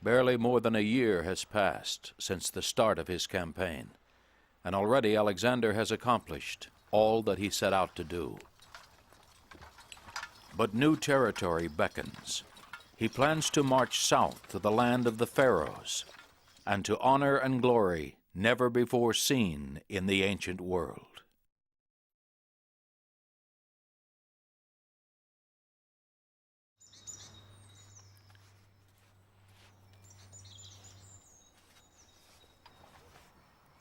Barely more than a year has passed since the start of his campaign, and already Alexander has accomplished all that he set out to do. But new territory beckons. He plans to march south to the land of the pharaohs and to honor and glory never before seen in the ancient world.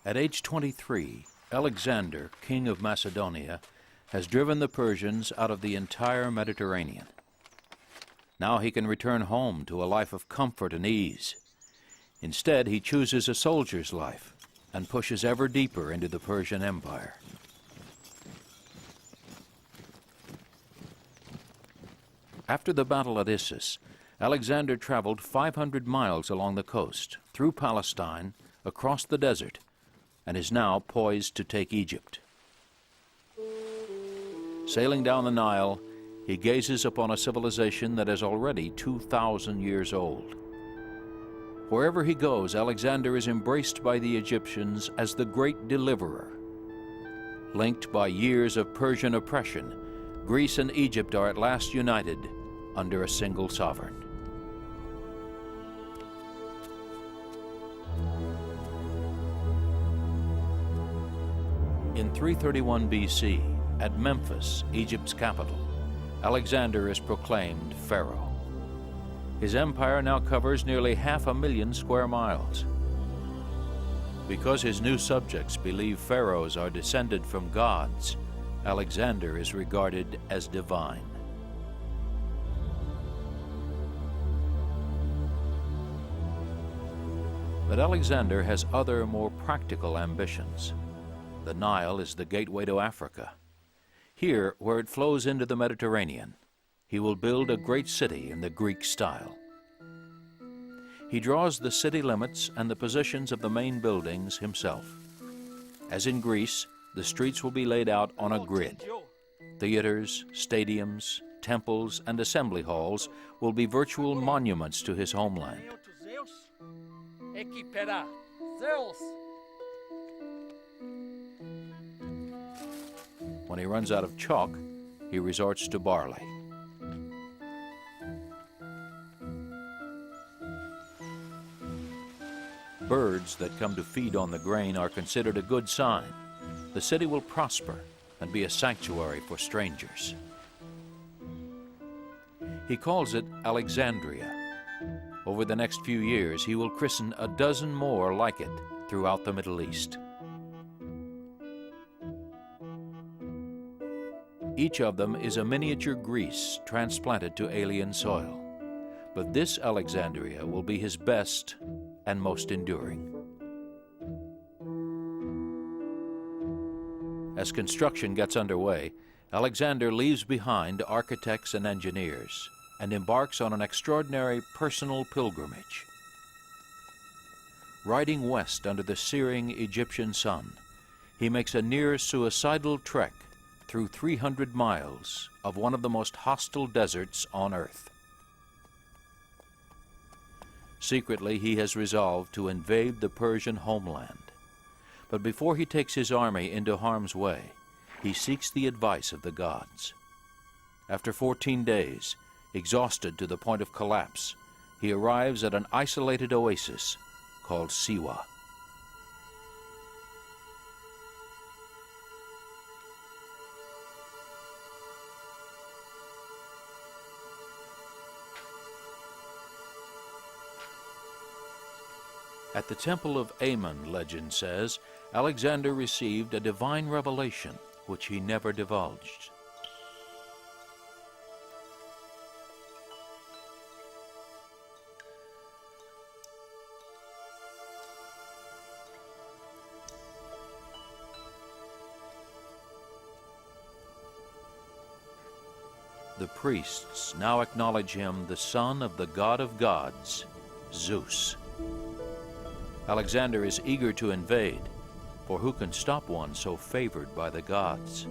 At age 23, Alexander, king of Macedonia, has driven the Persians out of the entire Mediterranean. Now he can return home to a life of comfort and ease. Instead, he chooses a soldier's life and pushes ever deeper into the Persian Empire. After the battle at Issus, Alexander traveled 500 miles along the coast, through Palestine, across the desert, and is now poised to take Egypt. Sailing down the Nile, he gazes upon a civilization that is already 2,000 years old. Wherever he goes, Alexander is embraced by the Egyptians as the great deliverer. Linked by years of Persian oppression, Greece and Egypt are at last united under a single sovereign. In 331 BC, at Memphis, Egypt's capital, Alexander is proclaimed pharaoh. His empire now covers nearly 500,000 square miles. Because his new subjects believe pharaohs are descended from gods, Alexander is regarded as divine. But Alexander has other, more practical ambitions. The Nile is the gateway to Africa. Here, where it flows into the Mediterranean, he will build a great city in the Greek style. He draws the city limits and the positions of the main buildings himself. As in Greece, the streets will be laid out on a grid. Theaters, stadiums, temples, and assembly halls will be virtual monuments to his homeland. When he runs out of chalk, he resorts to barley. Birds that come to feed on the grain are considered a good sign. The city will prosper and be a sanctuary for strangers. He calls it Alexandria. Over the next few years, he will christen a dozen more like it throughout the Middle East. Each of them is a miniature Greece transplanted to alien soil. But this Alexandria will be his best and most enduring. As construction gets underway, Alexander leaves behind architects and engineers and embarks on an extraordinary personal pilgrimage. Riding west under the searing Egyptian sun, he makes a near suicidal trek through 300 miles of one of the most hostile deserts on earth. Secretly, he has resolved to invade the Persian homeland. But before he takes his army into harm's way, he seeks the advice of the gods. After 14 days, exhausted to the point of collapse, he arrives at an isolated oasis called Siwa. At the Temple of Ammon, legend says, Alexander received a divine revelation which he never divulged. The priests now acknowledge him the son of the god of gods, Zeus. Alexander is eager to invade, for who can stop one so favored by the gods?